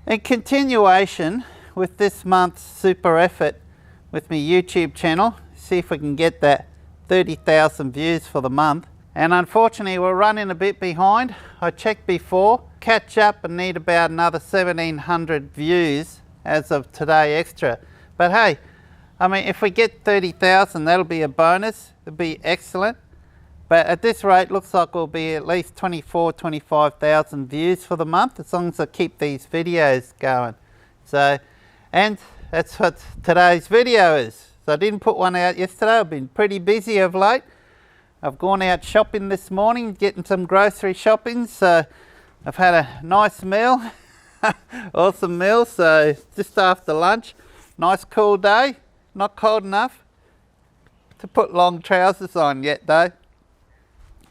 In continuation with this month's super effort with my YouTube channel, see if we can get that 30,000 views for the month. And unfortunately we're running a bit behind. I checked before, catch up and need about another 1,700 views as of today extra. But hey, I mean, if we get 30,000, that'll be a bonus. It'll be excellent. But at this rate, looks like we'll be at least 25,000 views for the month, as long as I keep these videos going. So, and that's what today's video is. So I didn't put one out yesterday. I've been pretty busy of late. I've gone out shopping this morning, getting some grocery shopping. So I've had a nice meal, awesome meal. So just after lunch, nice cool day. Not cold enough to put long trousers on yet though.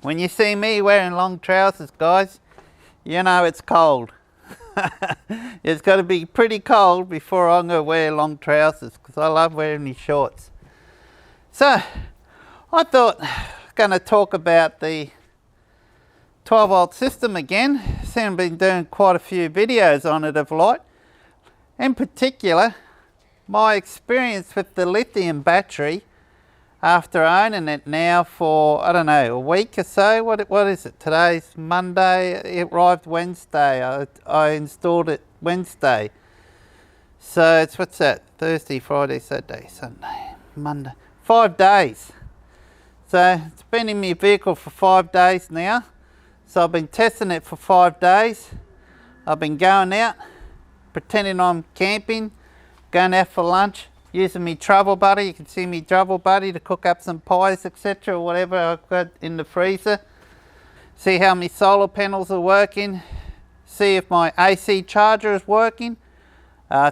When you see me wearing long trousers, guys, you know it's cold. It's got to be pretty cold before I'm going to wear long trousers, because I love wearing these shorts. So I thought I was going to talk about the 12 volt system again. See, I've been doing quite a few videos on it of late. In particular, my experience with the lithium battery after owning it now for, I don't know, a week or so. What is it? Today's Monday. It arrived Wednesday. I installed it Wednesday. So it's, what's that? Thursday, Friday, Saturday, Sunday, Monday. 5 days. So it's been in my vehicle for 5 days now. So I've been testing it for 5 days. I've been going out, pretending I'm camping, going out for lunch, using me travel buddy. You can see me travel buddy to cook up some pies, etc., or whatever I've got in the freezer. See how my solar panels are working. See if my AC charger is working.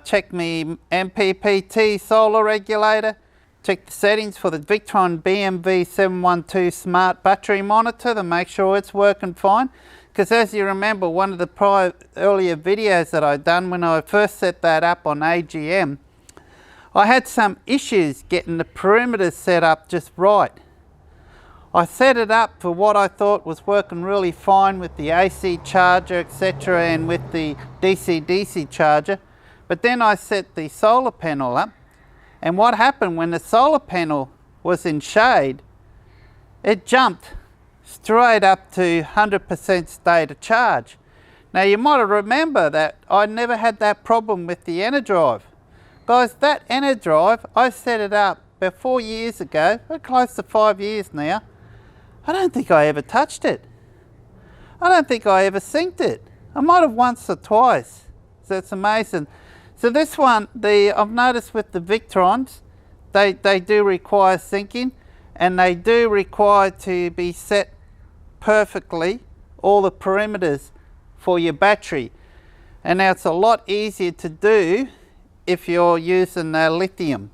Check my MPPT solar regulator. Check the settings for the Victron BMV712 smart battery monitor to make sure it's working fine. Because as you remember, one of the earlier videos that I'd done when I first set that up on AGM, I had some issues getting the perimeters set up just right. I set it up for what I thought was working really fine with the AC charger, etc., and with the DC-DC charger. But then I set the solar panel up, and what happened when the solar panel was in shade, it jumped straight up to 100% state of charge. Now you might remember that I never had that problem with the EnerDrive. Guys, that EnerDrive, I set it up about 4 years ago, we're close to 5 years now. I don't think I ever touched it. I don't think I ever synced it. I might have once or twice. So it's amazing. So this one, I've noticed with the Victrons, they do require syncing, and they do require to be set perfectly, all the perimeters for your battery. And now it's a lot easier to do if you're using lithium.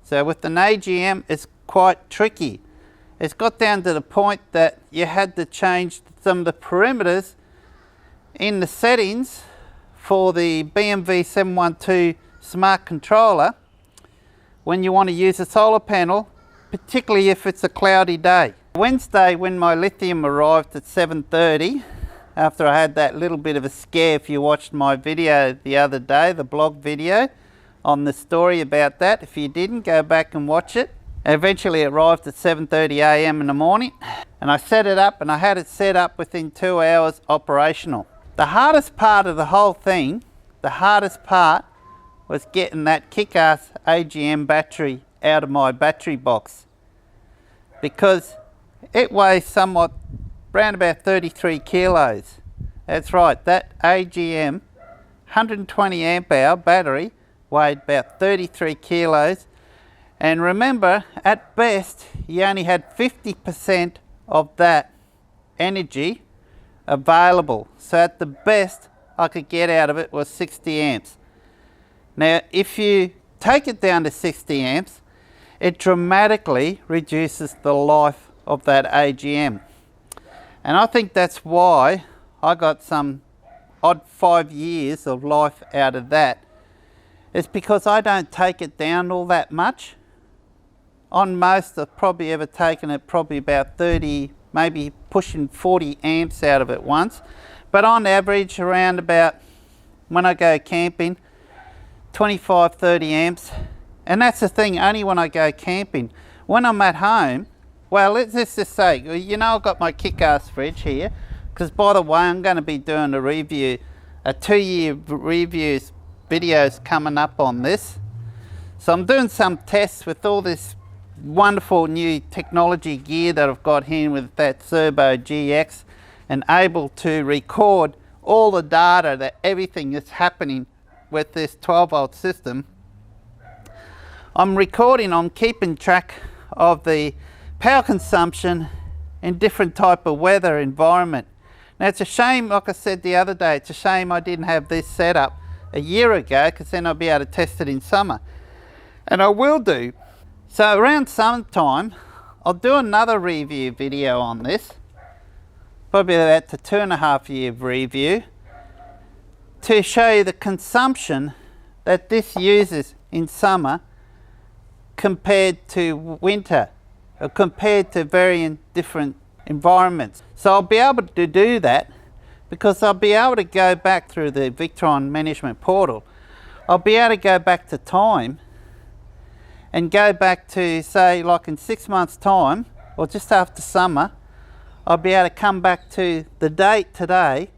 So with an AGM, it's quite tricky. It's got down to the point that you had to change some of the perimeters in the settings for the BMV712 smart controller when you want to use a solar panel, particularly if it's a cloudy day. Wednesday, when my lithium arrived at 7:30, after I had that little bit of a scare, if you watched my video the other day, the blog video on the story about that, if you didn't, go back and watch it. Eventually it arrived at 7:30 a.m. in the morning, and I set it up, and I had it set up within 2 hours operational. The hardest part of the whole thing, was getting that Kickass AGM battery out of my battery box, because it weighs somewhat around about 33 kilos. That's right, that AGM 120 amp hour battery weighed about 33 kilos. And remember, at best, you only had 50% of that energy available. So at the best I could get out of it was 60 amps. Now, if you take it down to 60 amps, it dramatically reduces the life of that AGM. And I think that's why I got some odd 5 years of life out of that. It's because I don't take it down all that much. On most, I've probably ever taken it probably about 30, maybe pushing 40 amps out of it once. But on average, around about when I go camping, 25, 30 amps. And that's the thing, only when I go camping. When I'm at home, well, let's just say, you know, I've got my Kickass fridge here, because by the way, I'm going to be doing a review, a 2-year reviews videos coming up on this. So I'm doing some tests with all this wonderful new technology gear that I've got here with that Turbo GX, and able to record all the data, that everything that's happening with this 12-volt system. I'm recording, I'm keeping track of the power consumption in different type of weather environment. Now it's a shame, like I said the other day, it's a shame I didn't have this set up a year ago, because then I'll be able to test it in summer. And I will do. So around summertime, I'll do another review video on this. Probably about the 2.5 year review, to show you the consumption that this uses in summer compared to winter, or compared to varying different environments. So I'll be able to do that because I'll be able to go back through the Victron management portal. I'll be able to go back to time and go back to, say, like in 6 months time, or just after summer, I'll be able to come back to the date today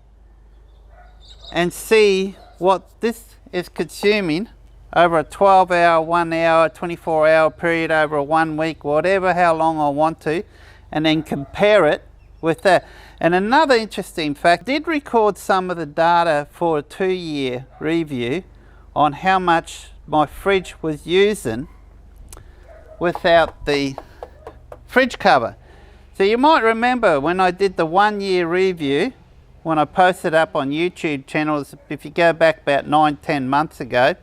and see what this is consuming over a 12-hour, 1 hour, 24-hour period, over a 1 week, whatever, how long I want to, and then compare it with that. And another interesting fact, I did record some of the data for a 2-year review on how much my fridge was using without the fridge cover. So you might remember when I did the 1-year review, when I posted up on YouTube channels, if you go back about 9-10 months ago,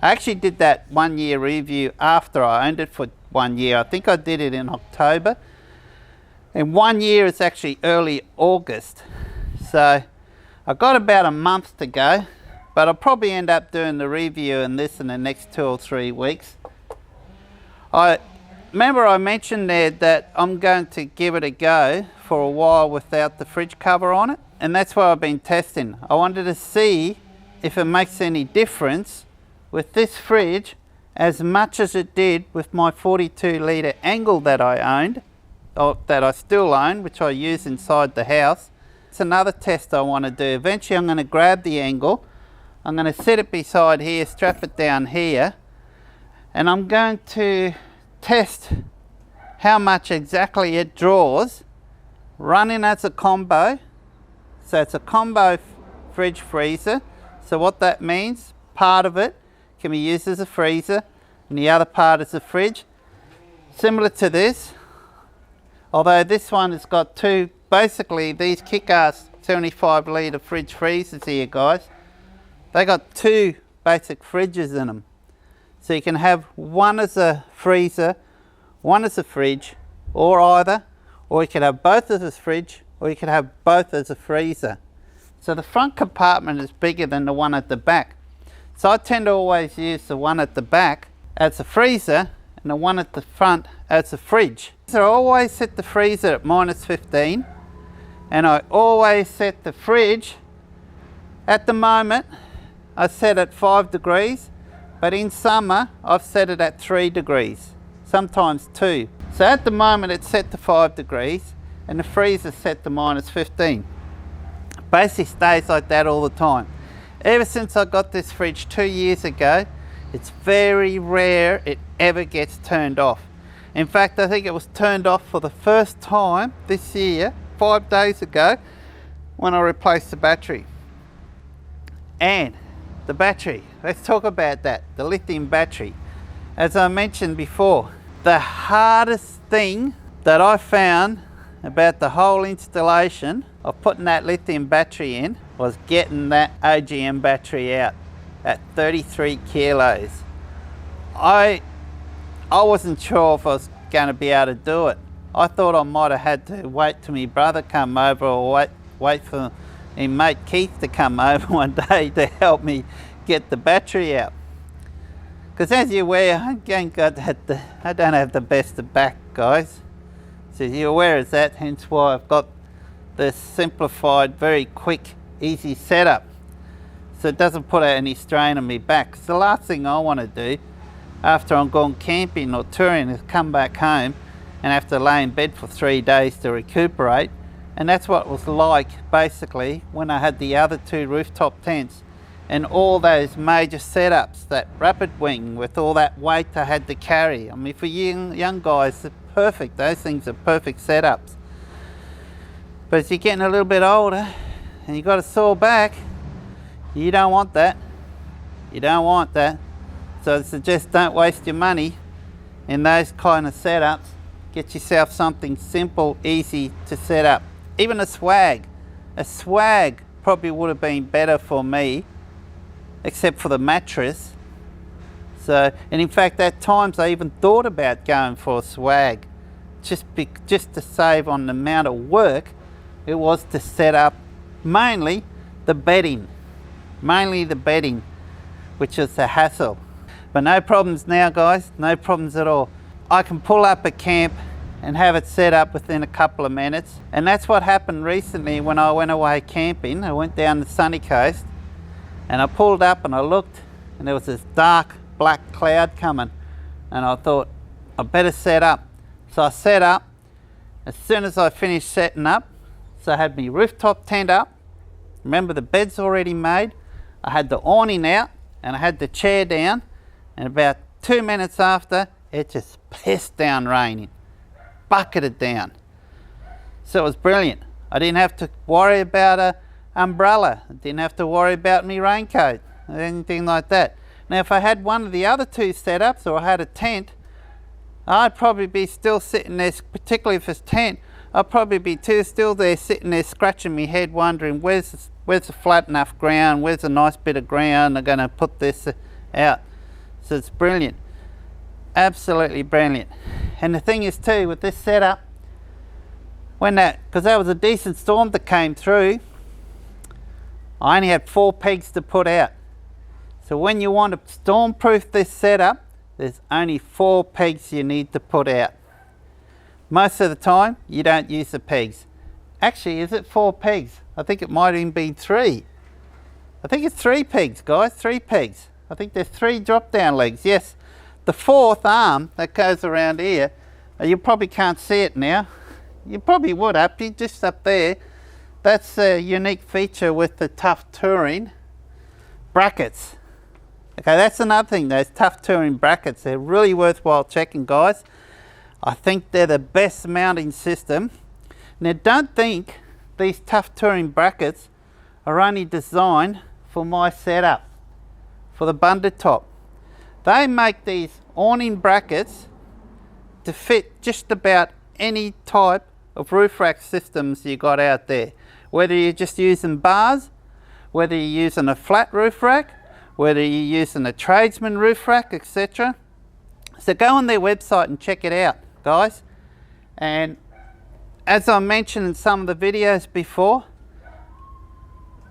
I actually did that 1-year review after I owned it for 1 year. I think I did it in October. And 1 year is actually early August. So I've got about a month to go, but I'll probably end up doing the review in this in the next 2 or 3 weeks. I remember I mentioned there that I'm going to give it a go for a while without the fridge cover on it, and that's what I've been testing. I wanted to see if it makes any difference with this fridge as much as it did with my 42 litre Angle that I owned, or that I still own, which I use inside the house. It's another test I want to do. Eventually I'm going to grab the Angle, I'm going to set it beside here, strap it down here, and I'm going to test how much exactly it draws running as a combo. So it's a combo fridge freezer. So what that means, part of it can be used as a freezer and the other part is a fridge. Similar to this, although this one has got two, basically these Kickass 75 litre fridge freezers here, guys, they got 2 basic fridges in them. So you can have one as a freezer, one as a fridge, or either, or you can have both as a fridge, or you can have both as a freezer. So the front compartment is bigger than the one at the back. So I tend to always use the one at the back as a freezer and the one at the front as a fridge. So I always set the freezer at -15, and I always set the fridge, at the moment I set at 5 degrees, but in summer I've set it at 3 degrees, sometimes 2. So at the moment it's set to 5 degrees and the freezer set to -15. Basically stays like that all the time. Ever since I got this fridge 2 years ago, it's very rare it ever gets turned off. In fact, I think it was turned off for the first time this year, 5 days ago, when I replaced the battery. And the battery, let's talk about that, the lithium battery. As I mentioned before, the hardest thing that I found about the whole installation of putting that lithium battery in was getting that OGM battery out at 33 kilos. I wasn't sure if I was going to be able to do it. I thought I might have had to wait till my brother come over, or wait for my mate Keith to come over one day to help me get the battery out. Because as you're aware, I don't have the best of back, guys. So you're aware of that, hence why I've got this simplified, very quick, easy setup. so it doesn't put any strain on me back. 'Cause the last thing I want to do after I'm gone camping or touring is come back home and have to lay in bed for 3 days to recuperate. And that's what it was like basically when I had the other 2 rooftop tents and all those major setups, that rapid wing with all that weight I had to carry. I mean, for young guys, they're perfect. Those things are perfect setups. But as you're getting a little bit older and you've got a sore back, you don't want that. You don't want that. So I suggest don't waste your money in those kind of setups. Get yourself something simple, easy to set up. Even a swag. A swag probably would have been better for me, except for the mattress. So, and in fact at times I even thought about going for a swag just to save on the amount of work it was to set up mainly the bedding, which is a hassle. But no problems now, guys, no problems at all. I can pull up a camp and have it set up within a couple of minutes. And that's what happened recently when I went away camping. I went down the sunny coast and I pulled up and I looked and there was this dark black cloud coming, and I thought I better set up. So I set up. As soon as I finished setting up, so I had my rooftop tent up. Remember, the bed's already made. I had the awning out and I had the chair down, and about 2 minutes after, it just pissed down raining, bucketed down. So it was brilliant. I didn't have to worry about an umbrella. I didn't have to worry about my raincoat or anything like that. Now if I had one of the other 2 setups, or I had a tent, I'd probably be still sitting there, particularly if it's tent, I'd probably be still there sitting there scratching my head wondering where's the flat enough ground, where's a nice bit of ground I'm going to put this out. So it's brilliant, absolutely brilliant. And the thing is too, with this setup, because that was a decent storm that came through, I only had 4 pegs to put out. So when you want to storm-proof this setup, there's only 4 pegs you need to put out. Most of the time, you don't use the pegs. Actually, is it 4 pegs? I think it might even be 3. I think it's 3 pegs, guys, 3 pegs. I think there's 3 drop-down legs, yes. The 4th arm that goes around here, you probably can't see it now. You probably would up, just up there. That's a unique feature with the Tough Touring brackets. Okay, that's another thing, those Tough Touring brackets, they're really worthwhile checking, guys. I think they're the best mounting system. Now don't think these Tough Touring brackets are only designed for my setup, for the bundle top. They make these awning brackets to fit just about any type of roof rack systems you got out there. Whether you're just using bars, whether you're using a flat roof rack, whether you're using a tradesman roof rack, etc. So go on their website and check it out, guys. And as I mentioned in some of the videos before,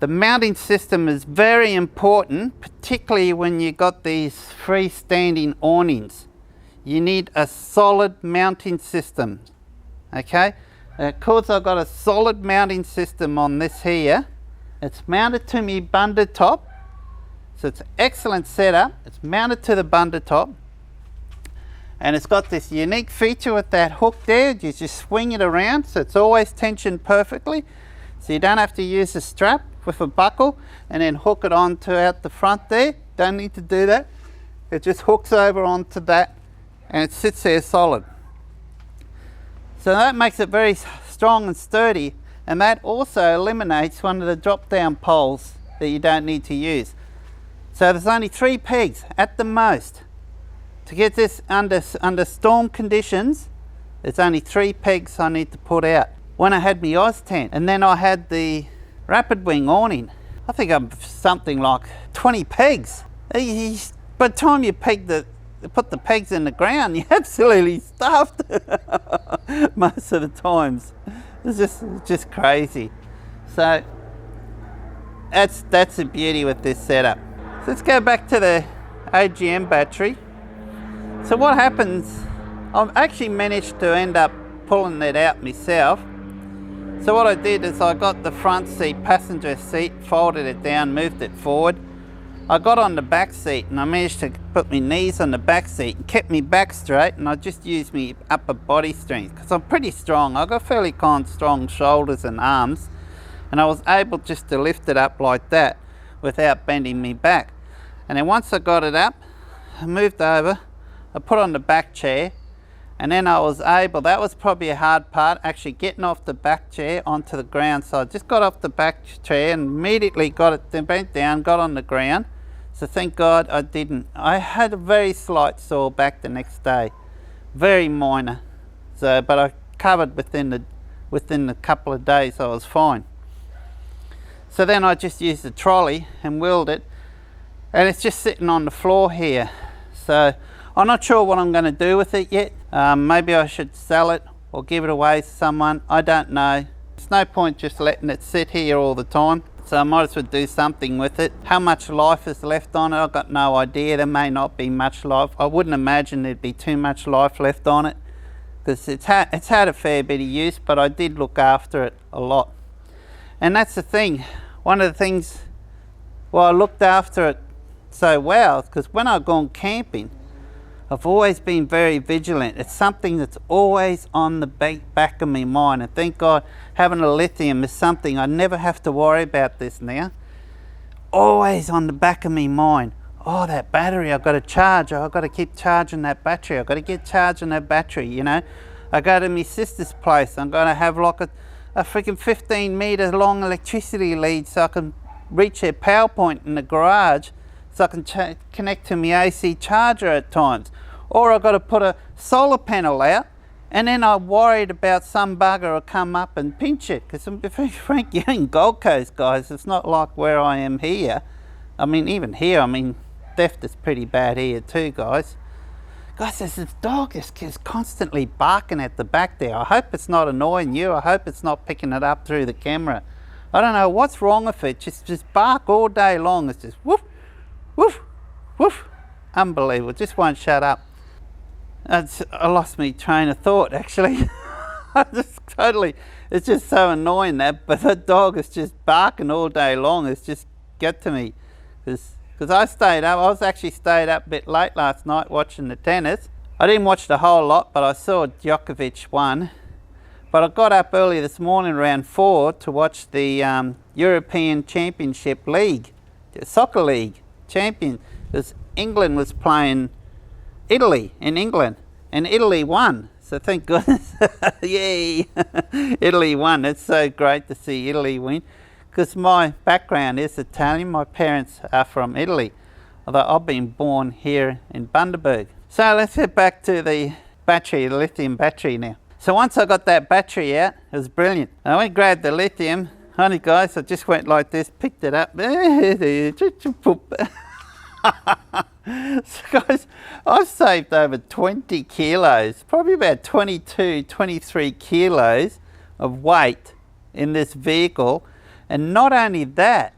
the mounting system is very important, particularly when you got these freestanding awnings. You need a solid mounting system, okay? Of course, I've got a solid mounting system on this here. It's mounted to my bundle top. So it's an excellent setup. It's mounted to the bundle top. And it's got this unique feature with that hook there. You just swing it around, so it's always tensioned perfectly. So you don't have to use a strap with a buckle and then hook it onto out the front there. Don't need to do that. It just hooks over onto that and it sits there solid. So that makes it very strong and sturdy, and that also eliminates one of the drop down poles that you don't need to use. So there's only 3 pegs at the most. To get this under storm conditions, there's only 3 pegs I need to put out. When I had my Oz tent, and then I had the rapid wing awning, I think I'm something like 20 pegs. By the time you put the pegs in the ground, you're absolutely stuffed most of the times. It's just crazy. So that's the beauty with this setup. So let's go back to the OGM battery. So what happens, I've actually managed to end up pulling it out myself, So what I did is I got the front seat, passenger seat, folded it down, moved it forward. I got on the back seat and I managed to put my knees on the back seat and kept me back straight, and I just used my upper body strength because I'm pretty strong. I've got fairly strong shoulders and arms, and I was able just to lift it up like that without bending me back. And then once I got it up, I moved over, I put on the back chair, and then I was able, that was probably a hard part, actually getting off the back chair onto the ground. So I just got off the back chair and immediately got it, then bent down, got on the ground. So thank God I didn't. I had a very slight sore back the next day, very minor. So, but I covered within the couple of days. I was fine. So then I just used the trolley and wheeled it, and it's just sitting on the floor here. So I'm not sure what I'm going to do with it yet. Maybe I should sell it or give it away to someone. I don't know. There's no point just letting it sit here all the time. So I might as well do something with it. How much life is left on it, I've got no idea. There may not be much life. I wouldn't imagine there'd be too much life left on it, because it's had a fair bit of use, but I did look after it a lot. And that's the thing. One of the things, well, I looked after it so well, because when I've gone camping, I've always been very vigilant. It's something that's always on the back of my mind. And thank God having a lithium is something I never have to worry about this now. Always on the back of my mind. Oh, that battery, I've got to charge. I've got to keep charging that battery. I've got to get charging that battery, you know. I go to my sister's place. I'm going to have like a freaking 15-metre long electricity lead so I can reach their power point in the garage, so I can connect to my AC charger at times. Or I've got to put a solar panel out, and then I'm worried about some bugger will come up and pinch it. Because to be frank, you're in Gold Coast, guys. It's not like where I am here. I mean, even here, I mean, theft is pretty bad here too, guys. Guys, there's this dog is constantly barking at the back there. I hope it's not annoying you. I hope it's not picking it up through the camera. I don't know what's wrong with it. Just bark all day long. It's just woof, woof, woof. Unbelievable. Just won't shut up. I lost my train of thought, actually. It's just so annoying that, but that dog is just barking all day long. It's just get to me. Because I was actually stayed up a bit late last night watching the tennis. I didn't watch the whole lot, but I saw Djokovic won. But I got up early this morning around 4 to watch the European Championship League, the soccer league champion. Because England was playing Italy in England, and Italy won. So thank goodness, yay, Italy won. It's so great to see Italy win, because my background is Italian. My parents are from Italy, although I've been born here in Bundaberg. So let's get back to the battery, the lithium battery now. So once I got that battery out, it was brilliant. I went and grabbed the lithium. Honey guys, I just went like this, picked it up. So guys, I've saved over 20 kilos, probably about 22, 23 kilos of weight in this vehicle. And not only that,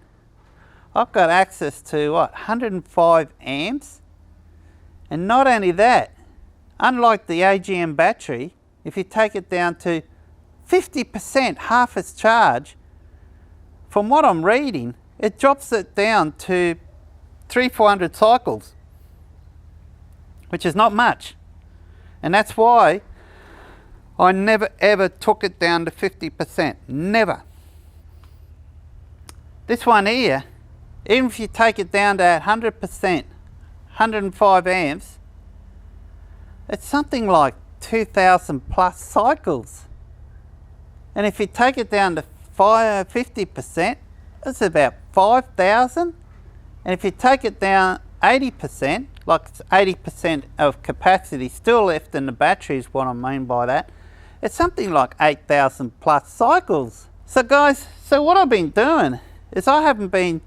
I've got access to what, 105 amps? And not only that, unlike the AGM battery, if you take it down to 50%, half its charge, from what I'm reading, it drops it down to 300-400 cycles, which is not much. And that's why I never ever took it down to 50%, never. This one here, even if you take it down to 100%, 105 amps, it's something like 2,000 plus cycles. And if you take it down to 50%, it's about 5,000. And if you take it down 80%, like it's 80% of capacity still left in the battery is what I mean by that, it's something like 8,000 plus cycles. So guys, so what I've been doing is I haven't been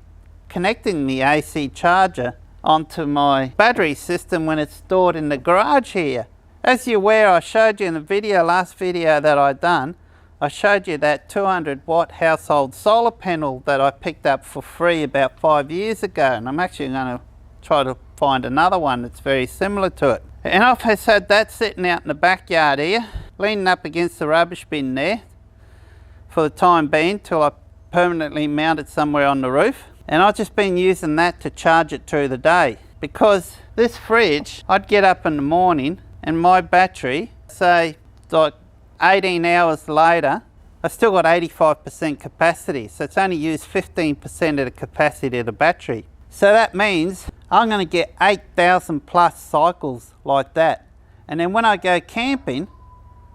connecting the AC charger onto my battery system when it's stored in the garage here. As you're aware, I showed you in the video, last video that I done, I showed you that 200 watt household solar panel that I picked up for free about 5 years ago, and I'm actually going to try to find another one that's very similar to it. And I've had that sitting out in the backyard here, leaning up against the rubbish bin there, for the time being till I permanently mount it somewhere on the roof. And I've just been using that to charge it through the day, because this fridge, I'd get up in the morning and my battery, say like 18 hours later, I've still got 85% capacity, so it's only used 15% of the capacity of the battery. So that means I'm going to get 8,000 plus cycles like that. And then when I go camping,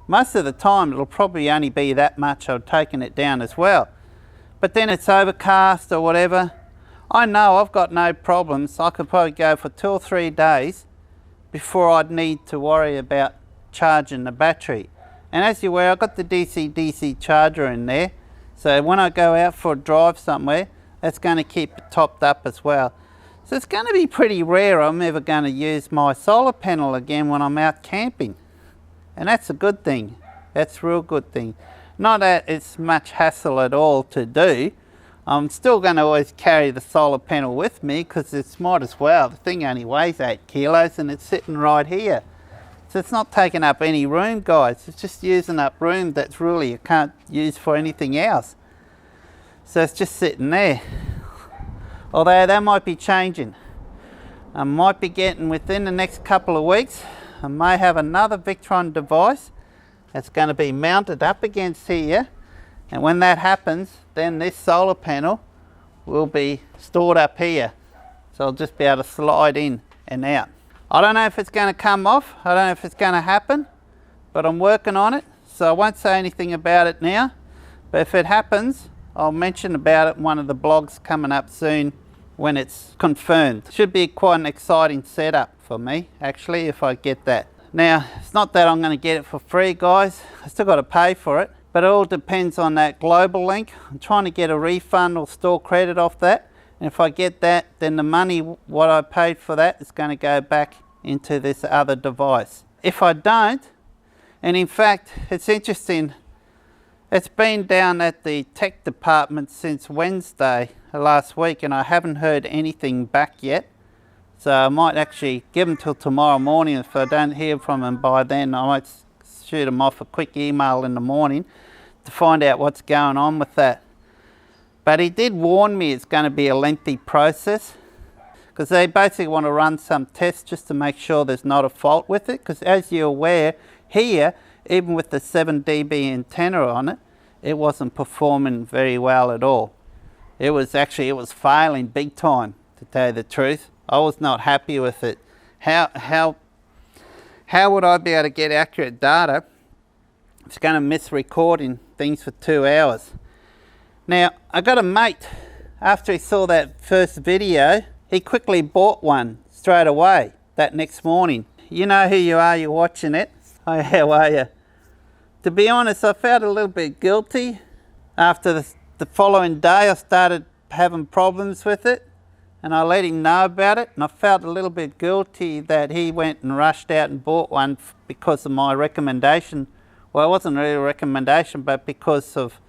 most of the time it'll probably only be that much. I've taken it down as well. But then it's overcast or whatever. I know I've got no problems. I could probably go for 2 or 3 days before I'd need to worry about charging the battery. And as you're aware, I've got the DC-DC charger in there. So when I go out for a drive somewhere, that's going to keep it topped up as well. So it's going to be pretty rare I'm ever going to use my solar panel again when I'm out camping. And that's a good thing. That's a real good thing. Not that it's much hassle at all to do. I'm still going to always carry the solar panel with me because it's might as well. The thing only weighs 8 kilos and it's sitting right here. So it's not taking up any room, guys. It's just using up room that's really you can't use for anything else. So it's just sitting there. Although that might be changing. I might be getting, within the next couple of weeks, I may have another Victron device that's going to be mounted up against here. And when that happens, then this solar panel will be stored up here. So I'll just be able to slide in and out. I don't know if it's going to come off. I don't know if it's going to happen, but I'm working on it. So I won't say anything about it now. But if it happens, I'll mention about it in one of the blogs coming up soon when it's confirmed. Should be quite an exciting setup for me, actually, if I get that. Now, it's not that I'm going to get it for free, guys. I still got to pay for it. But it all depends on that global link. I'm trying to get a refund or store credit off that. And if I get that, then the money, what I paid for that, is going to go back into this other device. If I don't, and in fact, it's interesting, it's been down at the tech department since Wednesday last week and I haven't heard anything back yet. So I might actually give them till tomorrow morning. If I don't hear from them by then, I might shoot them off a quick email in the morning to find out what's going on with that. But he did warn me it's going to be a lengthy process because they basically want to run some tests just to make sure there's not a fault with it. Because as you're aware, here, even with the 7 dB antenna on it, it wasn't performing very well at all. It was failing big time, to tell you the truth. I was not happy with it. How would I be able to get accurate data? It's going to miss recording things for 2 hours. Now, I got a mate, after he saw that first video, he quickly bought one straight away that next morning. You know who you are, you're watching it. Oh, how are you? To be honest, I felt a little bit guilty. After the following day, I started having problems with it. And I let him know about it, and I felt a little bit guilty that he went and rushed out and bought one because of my recommendation. Well, it wasn't really a recommendation, but because of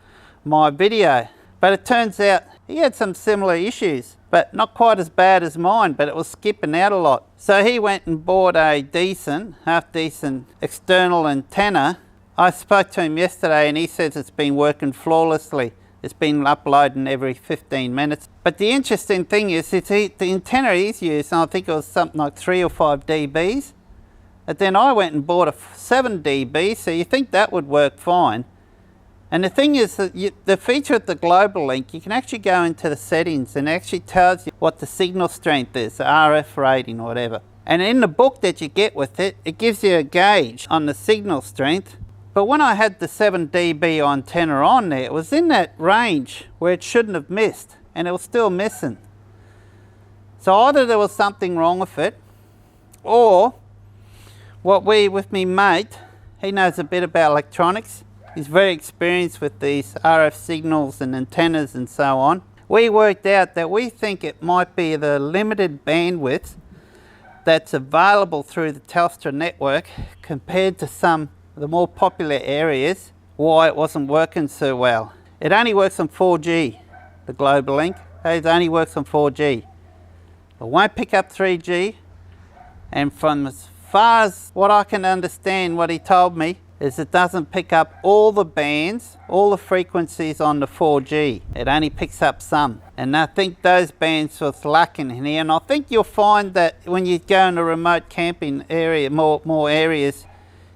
my video. But it turns out he had some similar issues, but not quite as bad as mine, but it was skipping out a lot. So he went and bought a half-decent external antenna. I spoke to him yesterday and he says it's been working flawlessly. It's been uploading every 15 minutes. But the interesting thing is, the antenna he's used, and I think it was something like 3 or 5 dBs. And then I went and bought a 7 dB, so you think that would work fine. And the thing is that the feature of the global link, you can actually go into the settings and it actually tells you what the signal strength is, the RF rating or whatever. And in the book that you get with it, it gives you a gauge on the signal strength. But when I had the 7 dB antenna on there, it was in that range where it shouldn't have missed, and it was still missing. So either there was something wrong with it, or with me mate, he knows a bit about electronics. He's very experienced with these RF signals and antennas and so on. We worked out that we think it might be the limited bandwidth that's available through the Telstra network compared to some the more popular areas, why it wasn't working so well. It only works on 4G, the global link. It only works on 4G. It won't pick up 3G, and from as far as what I can understand, what he told me, is it doesn't pick up all the bands, all the frequencies on the 4G. It only picks up some. And I think those bands was lacking in here. And I think you'll find that when you go in a remote camping area, more areas,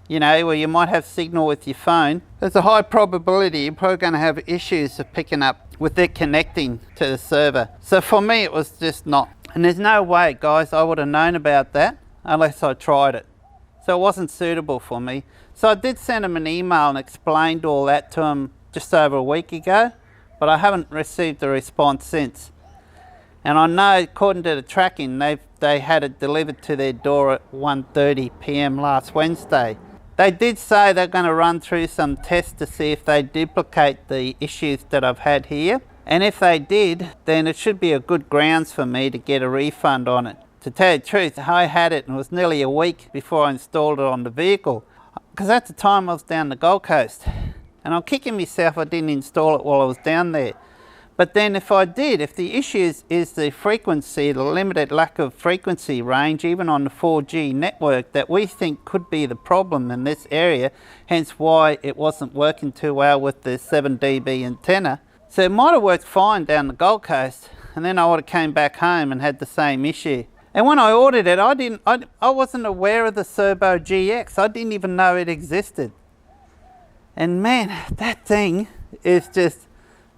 you know, where you might have signal with your phone, there's a high probability you're probably going to have issues of picking up with it connecting to the server. So for me, it was just not. And there's no way, guys, I would have known about that unless I tried it. So it wasn't suitable for me. So I did send him an email and explained all that to him just over a week ago, but I haven't received a response since. And I know, according to the tracking, they had it delivered to their door at 1:30 p.m. last Wednesday. They did say they're going to run through some tests to see if they duplicate the issues that I've had here. And if they did, then it should be a good grounds for me to get a refund on it. To tell you the truth, I had it and it was nearly a week before I installed it on the vehicle. Because at the time I was down the Gold Coast. And I'm kicking myself I didn't install it while I was down there. But then if I did, if the issue is the frequency, the limited lack of frequency range, even on the 4G network, that we think could be the problem in this area, hence why it wasn't working too well with the 7 dB antenna. So it might have worked fine down the Gold Coast, and then I would have came back home and had the same issue. And when I ordered it, I wasn't aware of the Serbo GX. I didn't even know it existed. And man, that thing is just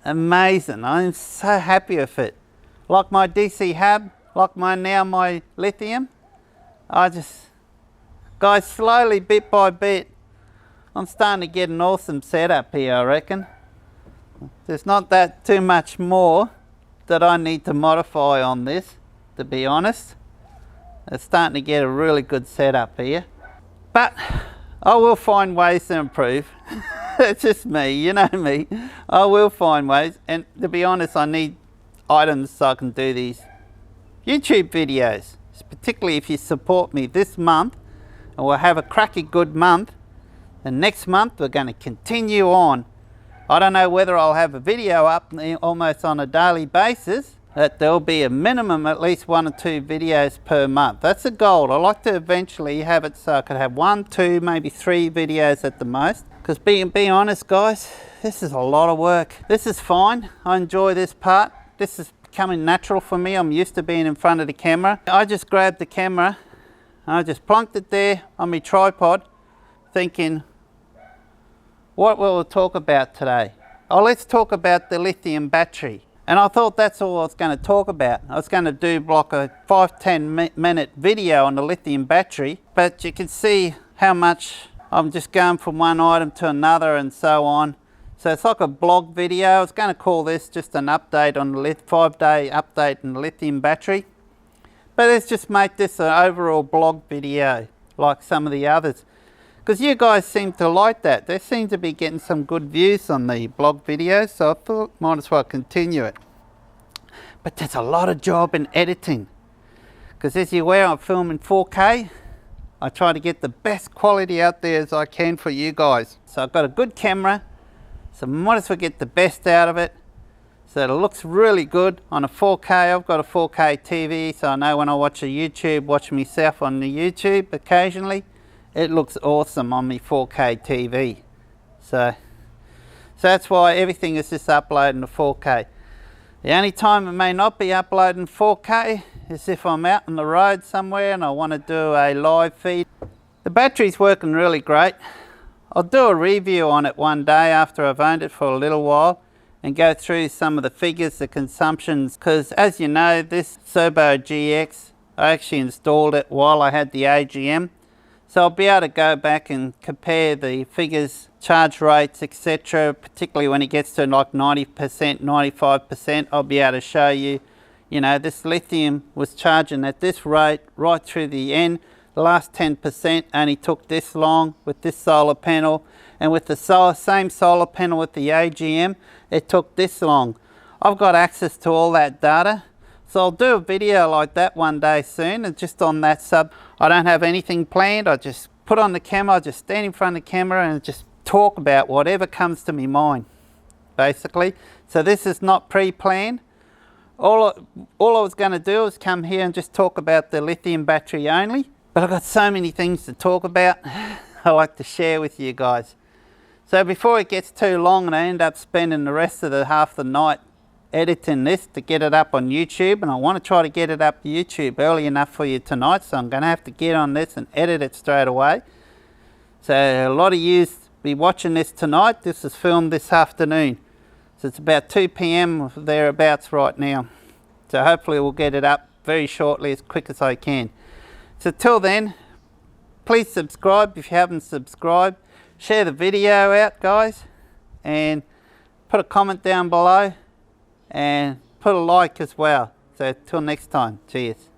amazing. I'm so happy with it. Like my DC hub, like my Lithium. Guys, slowly, bit by bit, I'm starting to get an awesome setup here, I reckon. There's not that too much more that I need to modify on this, to be honest. It's starting to get a really good setup here. But I will find ways to improve. It's just me, you know me. I will find ways, and to be honest, I need items so I can do these YouTube videos, particularly if you support me this month, and we'll have a cracking good month. And next month we're going to continue on. I don't know whether I'll have a video up almost on a daily basis, but there'll be a minimum at least 1 or 2 videos per month. That's the goal. I like to eventually have it so I could have 1, 2, maybe 3 videos at the most. Because being honest, guys, this is a lot of work. This is fine. I enjoy this part. This is becoming natural for me. I'm used to being in front of the camera. I just grabbed the camera and I just plonked it there on my tripod, thinking, what will we talk about today? Oh, let's talk about the lithium battery. And I thought that's all I was going to talk about. I was going to do like a 5-10 minute video on the lithium battery, but you can see how much I'm just going from one item to another and so on. So it's like a blog video. I was going to call this just an update on the 5-day update on the lithium battery. But let's just make this an overall blog video like some of the others. Because you guys seem to like that. They seem to be getting some good views on the blog videos, so I thought might as well continue it. But there's a lot of job in editing. Because as you're aware, I'm filming 4K. I try to get the best quality out there as I can for you guys. So I've got a good camera, so I might as well get the best out of it. So it looks really good on a 4K. I've got a 4K TV, so I know when I watch a YouTube, watch myself on the YouTube occasionally, it looks awesome on my 4K TV. So that's why everything is just uploading to 4K. The only time it may not be uploading 4K is if I'm out on the road somewhere and I want to do a live feed. The battery's working really great. I'll do a review on it one day after I've owned it for a little while and go through some of the figures, the consumptions, because as you know, this Serbo GX, I actually installed it while I had the AGM. So I'll be able to go back and compare the figures, charge rates, etc. Particularly when it gets to like 90%, 95%, I'll be able to show you, you know, this lithium was charging at this rate right through the end. The last 10% only took this long with this solar panel, and with the same solar panel with the AGM, it took this long. I've got access to all that data. So I'll do a video like that one day soon, and just on that sub. I don't have anything planned. I just put on the camera, I just stand in front of the camera and just talk about whatever comes to my mind, basically. So this is not pre-planned. All I was going to do is come here and just talk about the lithium battery only. But I've got so many things to talk about. I like to share with you guys. So before it gets too long and I end up spending the rest of the half the night editing this to get it up on YouTube, and I want to try to get it up to YouTube early enough for you tonight, so I'm going to have to get on this and edit it straight away. So a lot of you be watching this tonight. This is filmed this afternoon, so it's about 2 p.m. thereabouts right now. So hopefully we'll get it up very shortly, as quick as I can. So till then, please subscribe if you haven't subscribed. Share the video out, guys, and put a comment down below and put a like as well. So till next time, cheers.